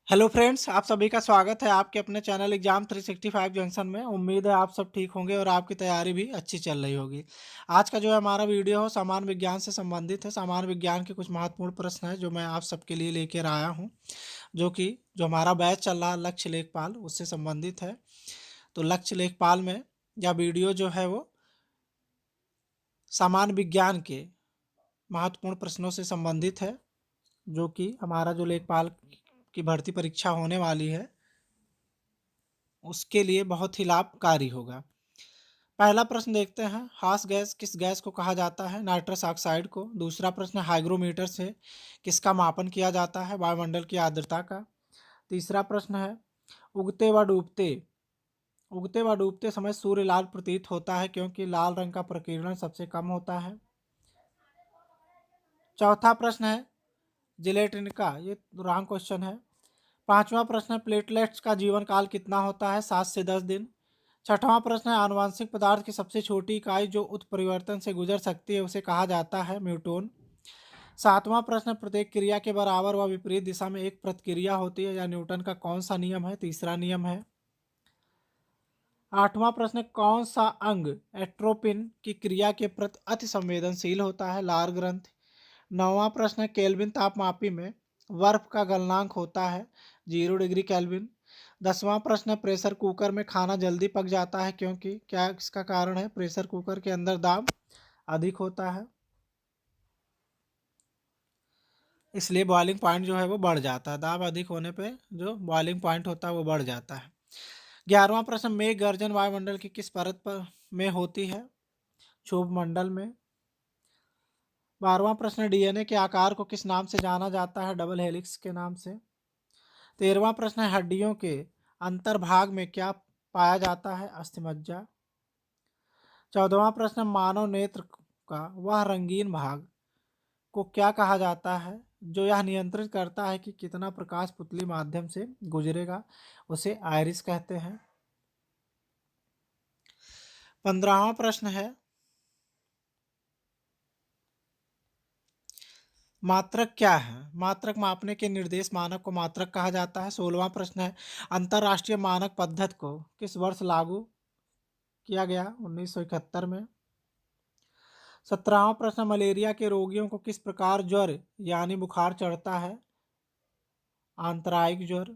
Hello friends, आप सभी का स्वागत है आपके अपने चैनल एग्जाम 365 जंक्शन में। उम्मीद है आप सब ठीक होंगे और आपकी तैयारी भी अच्छी चल रही होगी। आज का जो है हमारा वीडियो हो सामान्य विज्ञान से संबंधित है। सामान्य विज्ञान के कुछ महत्वपूर्ण प्रश्न है जो मैं आप सबके लिए लेकर आया हूं, जो हमारा बैच चल रहा है लक्ष्य लेखपाल उससे संबंधित है। तो लक्ष्य लेखपाल में यह वीडियो जो है वो सामान्य विज्ञान के महत्वपूर्ण प्रश्नों से संबंधित है, जो कि हमारा जो लेखपाल की भर्ती परीक्षा होने वाली है उसके लिए बहुत ही लाभकारी होगा। पहला प्रश्न देखते हैं, हास गैस किस गैस को कहा जाता है? नाइट्रस ऑक्साइड को। दूसरा प्रश्न, हाइग्रोमीटर से किसका मापन किया जाता है? वायुमंडल की आर्द्रता का। तीसरा प्रश्न है, उगते व डूबते उगते व डूबते समय सूर्य लाल प्रतीत होता है क्योंकि लाल रंग का प्रकीर्णन सबसे कम होता है। चौथा प्रश्न है जिलेटिन का, ये रॉन्ग क्वेश्चन है। पांचवा प्रश्न है, प्लेटलेट्स का जीवन काल कितना होता है? 7 से 10 दिन। छठवां प्रश्न है, आनुवांशिक पदार्थ की सबसे छोटी इकाई जो उत्परिवर्तन से गुजर सकती है उसे कहा जाता है म्यूटोन। सातवां प्रश्न, प्रत्येक क्रिया के बराबर व विपरीत दिशा में एक प्रतिक्रिया होती है, या न्यूटन का कौन सा नियम है? तीसरा नियम है। आठवां प्रश्न, कौन सा अंग एट्रोपिन की क्रिया के प्रति अति संवेदनशील होता है? लार ग्रंथि। नौवां प्रश्न, केल्विन तापमापी में बर्फ का गलनांक होता है 0 डिग्री केल्विन। 10वां प्रश्न, प्रेशर कुकर में खाना जल्दी पक जाता है क्योंकि, क्या इसका कारण है? प्रेशर कुकर के अंदर दाब अधिक होता है, इसलिए बॉइलिंग पॉइंट जो है वो बढ़ जाता है। दाब अधिक होने पे जो बॉइलिंग पॉइंट होता है वो बढ़ जाता है। 11वां प्रश्न, मेघ गर्जन वायुमंडल की किस परत पर में होती है? क्षोभ मंडल में। 12वां प्रश्न, डीएनए के आकार को किस नाम से जाना जाता है? डबल हेलिक्स के नाम से। 13वां प्रश्न है, हड्डियों के अंतर्भाग में क्या पाया जाता है? अस्थिमज्जा। 14वां प्रश्न, मानव नेत्र का वह रंगीन भाग को क्या कहा जाता है जो यह नियंत्रित करता है कि कितना प्रकाश पुतली माध्यम से गुजरेगा? उसे आयरिस कहते हैं। 15वां प्रश्न है, मात्रक क्या है? मात्रक मापने के निर्देश मानक को मात्रक कहा जाता है। 16वां प्रश्न है, अंतरराष्ट्रीय मानक पद्धति को किस वर्ष लागू किया गया? 1971 में। 17वां प्रश्न, मलेरिया के रोगियों को किस प्रकार ज्वर यानी बुखार चढ़ता है? आंतरायिक ज्वर।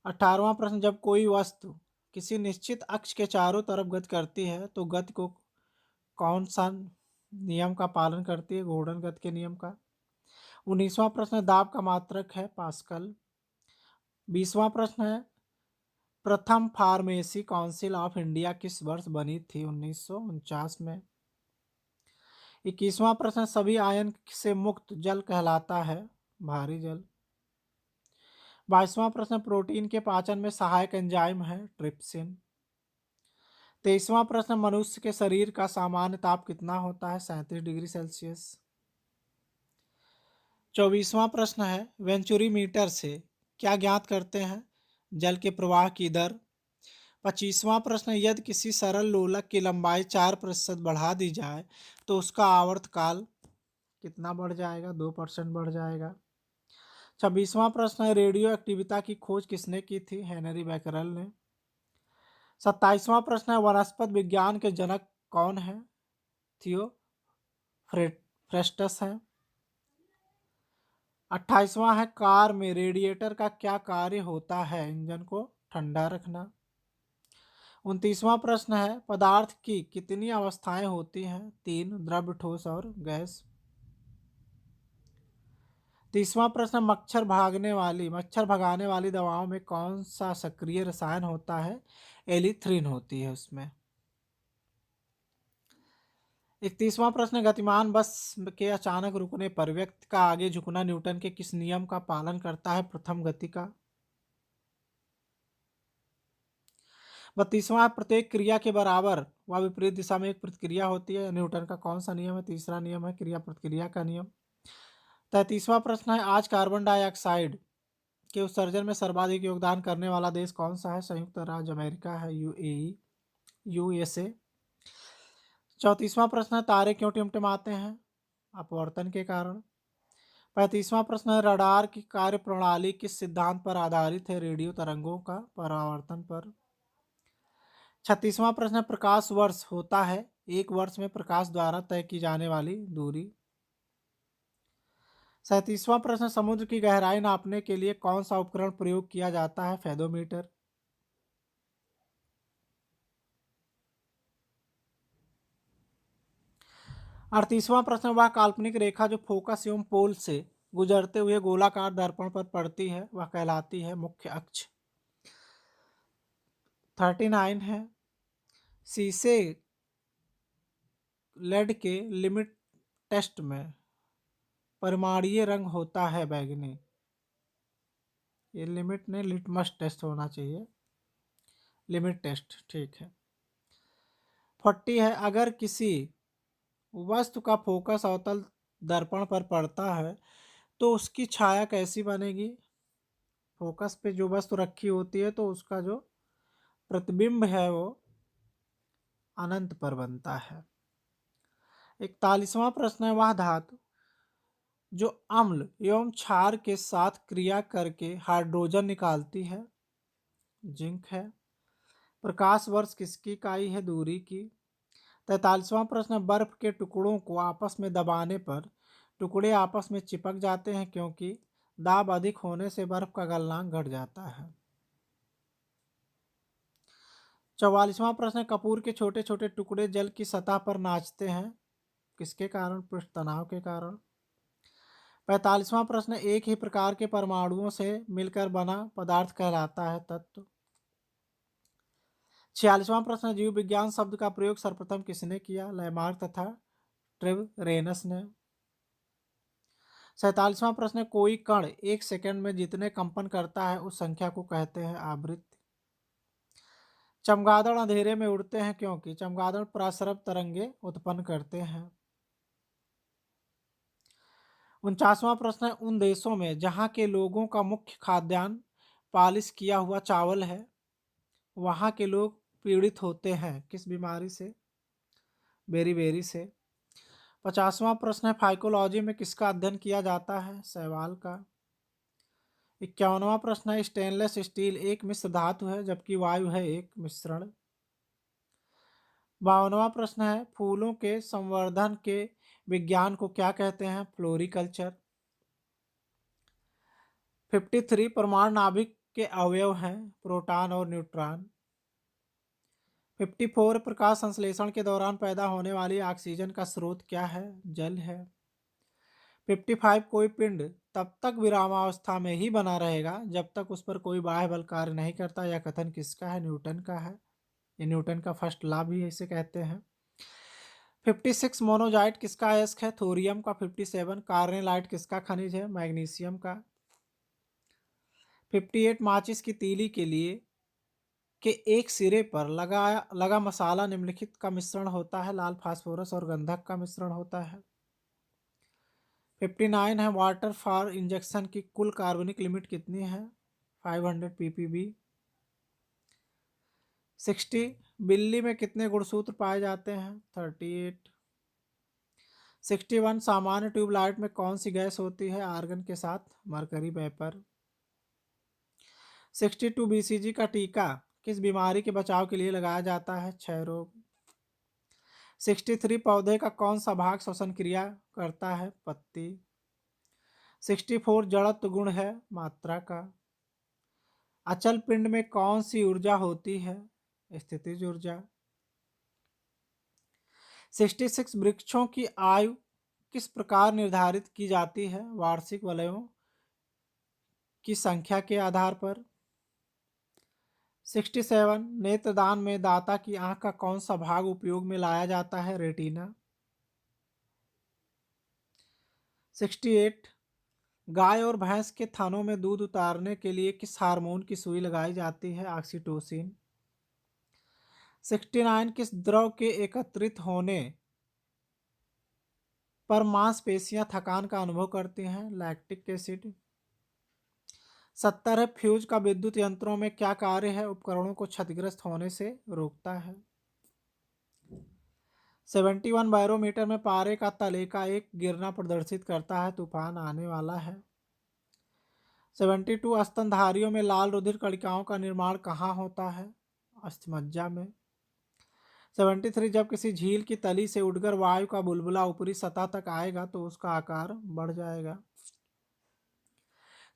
18वां प्रश्न, जब कोई वस्तु किसी निश्चित अक्ष के चारों तरफ गति करती है तो गति को कौन सा नियम का पालन करती है? घूर्णन गति के नियम का। 19वां प्रश्न, दाब का मात्रक है पास्कल। 20वां प्रश्न है, प्रथम फार्मेसी काउंसिल ऑफ इंडिया किस वर्ष बनी थी? 1949 में। 21वां प्रश्न, सभी आयन से मुक्त जल कहलाता है भारी जल। 22वां प्रश्न, प्रोटीन के पाचन में सहायक एंजाइम है ट्रिप्सिन। 23वां प्रश्न, मनुष्य के शरीर का सामान्य ताप कितना होता है? 37 डिग्री सेल्सियस। 24वां प्रश्न है, वेंचुरी मीटर से क्या ज्ञात करते हैं? जल के प्रवाह की दर। 25वां प्रश्न, यदि किसी सरल लोलक की लंबाई 4% बढ़ा दी जाए तो उसका आवर्तकाल कितना बढ़ जाएगा? 2% बढ़ जाएगा। 26वां प्रश्न है, रेडियो एक्टिविटा की खोज किसने की थी? हेनरी बैकरल ने। 27वां प्रश्न है, वनस्पति विज्ञान के जनक कौन है? थियो फ्रेस्टस है। 28वां है, कार में रेडिएटर का क्या कार्य होता है? इंजन को ठंडा रखना। 29वां प्रश्न है, पदार्थ की कितनी अवस्थाएं होती हैं? 3, द्रव, ठोस और गैस। 30वां प्रश्न, मच्छर भगाने वाली दवाओं में कौन सा सक्रिय रसायन होता है? एलिथ्रिन होती है उसमें। 31वां प्रश्न, गतिमान बस के अचानक रुकने पर व्यक्ति का आगे झुकना न्यूटन के किस नियम का पालन करता है? प्रथम गति का। 32वां, प्रत्येक क्रिया के बराबर व विपरीत दिशा में एक प्रतिक्रिया होती है, न्यूटन का कौन सा नियम है? तीसरा नियम है क्रिया प्रतिक्रिया का नियम। 33वां प्रश्न है, आज कार्बन डाइऑक्साइड के उत्सर्जन में सर्वाधिक योगदान करने वाला देश कौन सा है? संयुक्त राज्य अमेरिका है, यूएई, यूएसए। 34वां प्रश्न है, तारे क्यों टिमटिमाते हैं? अपवर्तन के कारण। 35वां प्रश्न है, रडार की कार्यप्रणाली किस सिद्धांत पर आधारित है? रेडियो तरंगों का परावर्तन पर। 36वां प्रश्न है, प्रकाश वर्ष होता है एक वर्ष में प्रकाश द्वारा तय की जाने वाली दूरी। 37वां प्रश्न, समुद्र की गहराई नापने के लिए कौन सा उपकरण प्रयोग किया जाता है? फेदोमीटर। 38वां प्रश्न, वह काल्पनिक रेखा जो फोकस एवं पोल से गुजरते हुए गोलाकार दर्पण पर पड़ती है वह कहलाती है मुख्य अक्ष। 39 है, शीशे लेड के लिमिट टेस्ट में परिमाणीय रंग होता है बैंगनी। ये लिमिट नहीं, लिटमस टेस्ट होना चाहिए, लिमिट टेस्ट, ठीक है। 40 है, अगर किसी वस्तु का फोकस अवतल दर्पण पर पड़ता है तो उसकी छाया कैसी बनेगी? फोकस पे जो वस्तु रखी होती है तो उसका जो प्रतिबिंब है वो अनंत पर बनता है। 41वां प्रश्न है, वह धातु जो अम्ल एवं क्षार के साथ क्रिया करके हाइड्रोजन निकालती है? जिंक है। प्रकाश वर्ष किसकी इकाई है? दूरी की। 43वां प्रश्न, बर्फ के टुकड़ों को आपस में दबाने पर टुकड़े आपस में चिपक जाते हैं क्योंकि दाब अधिक होने से बर्फ का गलनांक घट जाता है। 44वां प्रश्न, कपूर के छोटे छोटे टुकड़े जल की सतह पर नाचते हैं किसके कारण? पृष्ठ तनाव के कारण। 45वां प्रश्न, एक ही प्रकार के परमाणुओं से मिलकर बना पदार्थ कहलाता है तत्व। 46वां प्रश्न, जीव विज्ञान शब्द का प्रयोग सर्वप्रथम किसने किया? लैमार्क तथा ट्रिवरेनस ने। 47वां प्रश्न, कोई कण एक सेकंड में जितने कंपन करता है उस संख्या को कहते हैं आवृत्ति। चमगादड़ अंधेरे में उड़ते हैं क्योंकि चमगादड़ पराश्रव तरंगे उत्पन्न करते हैं। 49वां प्रश्न, उन देशों में जहां के लोगों का मुख्य खाद्यान्न पालिश किया हुआ चावल है वहां के लोग पीड़ित होते हैं किस बीमारी से? बेरीबेरी से। 50वां प्रश्न है, फाइकोलॉजी में किसका अध्ययन किया जाता है? शैवाल का। 51वां प्रश्न है, स्टेनलेस स्टील एक मिश्र धातु है जबकि वायु है एक मिश्रण। 52वां प्रश्न है, फूलों के संवर्धन के विज्ञान को क्या कहते हैं? फ्लोरिकल्चर। 53, परमाणु नाभिक के अवयव हैं प्रोटॉन और न्यूट्रॉन। 54, प्रकाश संश्लेषण के दौरान पैदा होने वाली ऑक्सीजन का स्रोत क्या है? जल है। 55, कोई पिंड तब तक विरामावस्था में ही बना रहेगा जब तक उस पर कोई बाह्य बल कार्य नहीं करता। यह कथन किसका है? न्यूटन का है। ये न्यूटन का फर्स्ट लॉ भी इसे कहते हैं। 56, मोनोजाइट किसका अयस्क है? थोरियम का। 57, कार्नेलाइट किसका खनिज है? मैग्नीशियम का। 58, माचिस की तीली के लिए के एक सिरे पर लगा मसाला निम्नलिखित का मिश्रण होता है? लाल फास्फोरस और गंधक का मिश्रण होता है। 59 है, वाटर फॉर इंजेक्शन की कुल कार्बनिक लिमिट कितनी है? 500 ppb। 60, बिल्ली में कितने गुणसूत्र पाए जाते हैं? 38। 61, सामान्य ट्यूबलाइट में कौन सी गैस होती है आर्गन के साथ? Mercury vapour. 62, BCG का टीका किस बीमारी के बचाव के लिए लगाया जाता है? क्षय रोग। 63, पौधे का कौन सा भाग श्वसन क्रिया करता है? पत्ती। 64, जड़त्व गुण है मात्रा का। अचल पिंड में कौन सी ऊर्जा होती है? स्थितिज ऊर्जा। 66, वृक्षों की आयु किस प्रकार निर्धारित की जाती है? वार्षिक वलयों की संख्या के आधार पर। 67, नेत्रदान में दाता की आंख का कौन सा भाग उपयोग में लाया जाता है? रेटिना। 68, गाय और भैंस के थनों में दूध उतारने के लिए किस हार्मोन की सुई लगाई जाती है? ऑक्सीटोसिन। 69, किस द्रव के एकत्रित होने पर मांसपेशियां थकान का अनुभव करती हैं? Lactic acid. 70 है, फ्यूज का विद्युत यंत्रों में क्या कार्य है? उपकरणों को क्षतिग्रस्त होने से रोकता है। 71 बैरोमीटर में पारे का तले का एक गिरना प्रदर्शित करता है, तूफान आने वाला है। 72 स्तनधारियों में लाल रुधिर कणिकाओं का निर्माण कहाँ होता है? अस्थिमज्जा में। 73 जब किसी झील की तली से उड़कर वायु का बुलबुला ऊपरी सतह तक आएगा तो उसका आकार बढ़ जाएगा।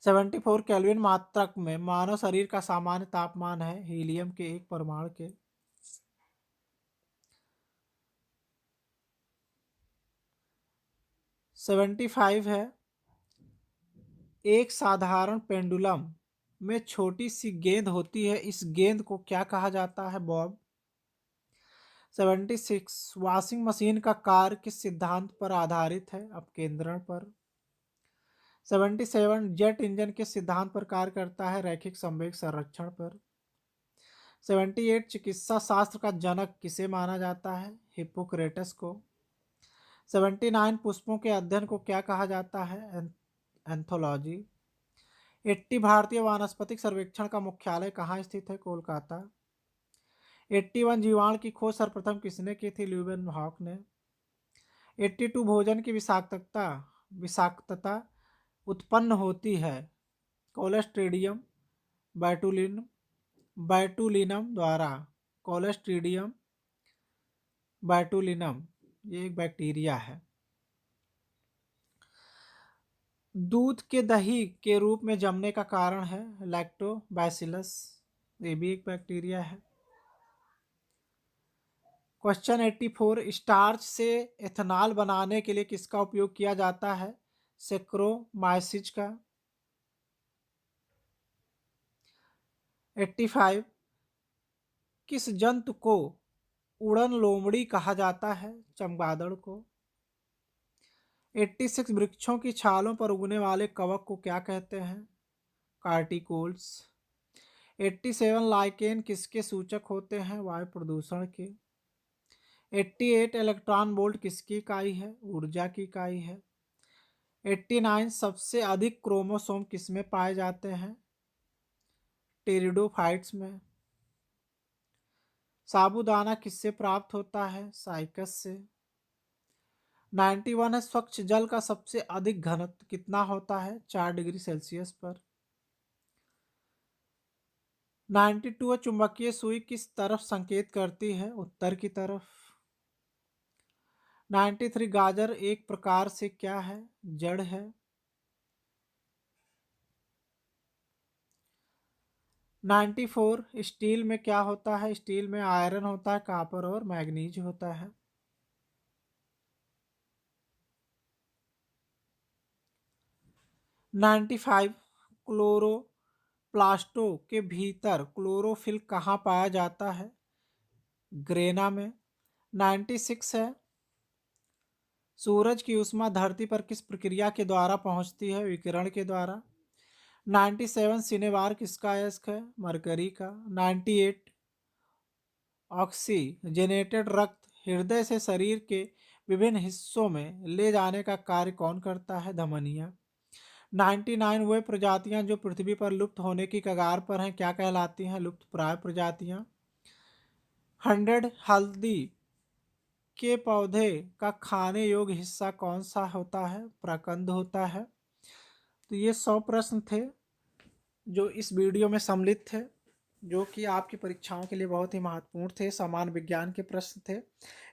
74 केल्विन मात्रक में मानव शरीर का सामान्य तापमान है हीलियम के एक परमाणु के। 75 है, एक साधारण पेंडुलम में छोटी सी गेंद होती है, इस गेंद को क्या कहा जाता है बॉब? 76 वॉशिंग मशीन का कार्य किस सिद्धांत पर आधारित है? अपकेंद्रण पर। 77 जेट इंजन किस सिद्धांत पर कार्य करता है? रैखिक संवेग संरक्षण पर। 78 चिकित्सा शास्त्र का जनक किसे माना जाता है? हिप्पोक्रेटस को। 79 पुष्पों के अध्ययन को क्या कहा जाता है? एंथोलॉजी। 80 भारतीय वानस्पतिक सर्वेक्षण का मुख्यालय कहाँ स्थित है? कोलकाता। 81 जीवाणु की खोज सर्वप्रथम किसने की थी? ल्यूवेनहॉक ने। 82 भोजन की विषाक्तता उत्पन्न होती है कोलेस्ट्रीडियम बैटुलिनम द्वारा। कोलेस्ट्रीडियम बैटुलिनम ये एक बैक्टीरिया है। दूध के दही के रूप में जमने का कारण है लैक्टोबैसिलस, ये भी एक बैक्टीरिया है। क्वेश्चन 84 स्टार्च से एथेनॉल बनाने के लिए किसका उपयोग किया जाता है? सेक्रोमाइसिस का। 85 किस जंतु को उड़न लोमड़ी कहा जाता है? चमगादड़ को। 86 वृक्षों की छालों पर उगने वाले कवक को क्या कहते हैं? कार्टिकोल्स। 87 लाइकेन किसके सूचक होते हैं? वायु प्रदूषण के। 88 इलेक्ट्रॉन वोल्ट किसकी इकाई है? ऊर्जा की इकाई है। 89 सबसे अधिक क्रोमोसोम किसमें पाए जाते हैं? टेरिडोफाइट्स में। साबूदाना किससे प्राप्त होता है? साइकस से। 91 है, स्वच्छ जल का सबसे अधिक घनत्व कितना होता है? 4 डिग्री सेल्सियस पर। 92 है, चुंबकीय सुई किस तरफ संकेत करती है? उत्तर की तरफ। 93 गाजर एक प्रकार से क्या है? जड़ है। 94 स्टील में क्या होता है? स्टील में आयरन होता है, कॉपर और मैग्नीज होता है। 95 क्लोरोप्लास्टों के भीतर क्लोरोफिल कहाँ पाया जाता है? ग्रेना में। 96 है, सूरज की ऊष्मा धरती पर किस प्रक्रिया के द्वारा पहुंचती है? विकिरण के द्वारा। 97 सिनेबार किसका अयस्क है? मरकरी का। 98 ऑक्सीजनेटेड रक्त हृदय से शरीर के विभिन्न हिस्सों में ले जाने का कार्य कौन करता है? धमनियाँ। 99 वे प्रजातियां जो पृथ्वी पर लुप्त होने की कगार पर हैं क्या कहलाती हैं? लुप्त प्राय प्रजातियां। 100 हल्दी के पौधे का खाने योग्य हिस्सा कौन सा होता है? प्रकंद होता है। तो ये 100 प्रश्न थे जो इस वीडियो में सम्मिलित थे, जो कि आपकी परीक्षाओं के लिए बहुत ही महत्वपूर्ण थे। सामान्य विज्ञान के प्रश्न थे।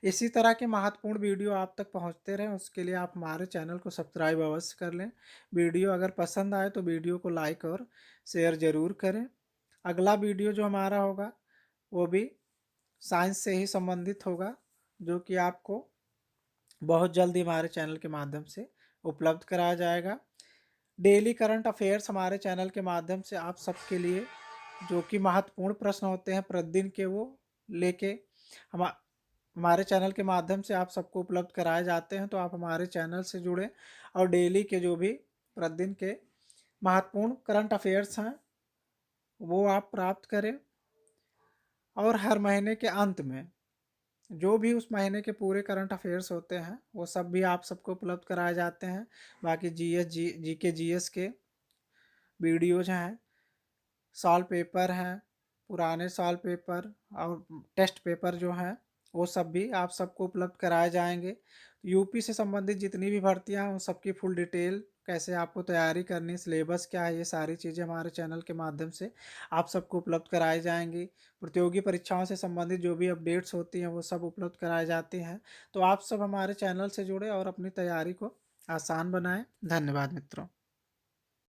इसी तरह के महत्वपूर्ण वीडियो आप तक पहुंचते रहें, उसके लिए आप हमारे चैनल को सब्सक्राइब अवश्य कर लें। वीडियो अगर पसंद आए तो वीडियो को लाइक और शेयर ज़रूर करें। अगला वीडियो जो हमारा होगा वो भी साइंस से ही संबंधित होगा, जो कि आपको बहुत जल्दी हमारे चैनल के माध्यम से उपलब्ध कराया जाएगा। डेली करंट अफेयर्स हमारे चैनल के माध्यम से आप सबके लिए जो कि महत्वपूर्ण प्रश्न होते हैं प्रतिदिन के, वो लेके हमारे चैनल के माध्यम से आप सबको उपलब्ध कराए जाते हैं। तो आप हमारे चैनल से जुड़ें और डेली के जो भी प्रतिदिन के महत्वपूर्ण करंट अफेयर्स हैं वो आप प्राप्त करें। और हर महीने के अंत में जो भी उस महीने के पूरे करंट अफेयर्स होते हैं वो सब भी आप सबको उपलब्ध कराए जाते हैं। बाकी जीके जीएस के वीडियोज हैं, सॉल्व पेपर हैं, पुराने सॉल्व पेपर और टेस्ट पेपर जो हैं वो सब भी आप सबको उपलब्ध कराए जाएँगे। यूपी से संबंधित जितनी भी भर्तियाँ हैं, उन सबकी फुल डिटेल, कैसे आपको तैयारी करनी, सिलेबस क्या है, ये सारी चीज़ें हमारे चैनल के माध्यम से आप सबको उपलब्ध कराई जाएँगी। प्रतियोगी परीक्षाओं से संबंधित जो भी अपडेट्स होती हैं, वो सब उपलब्ध कराए जाते हैं। तो आप सब हमारे चैनल से जुड़े और अपनी तैयारी को आसान बनाएँ। धन्यवाद मित्रों।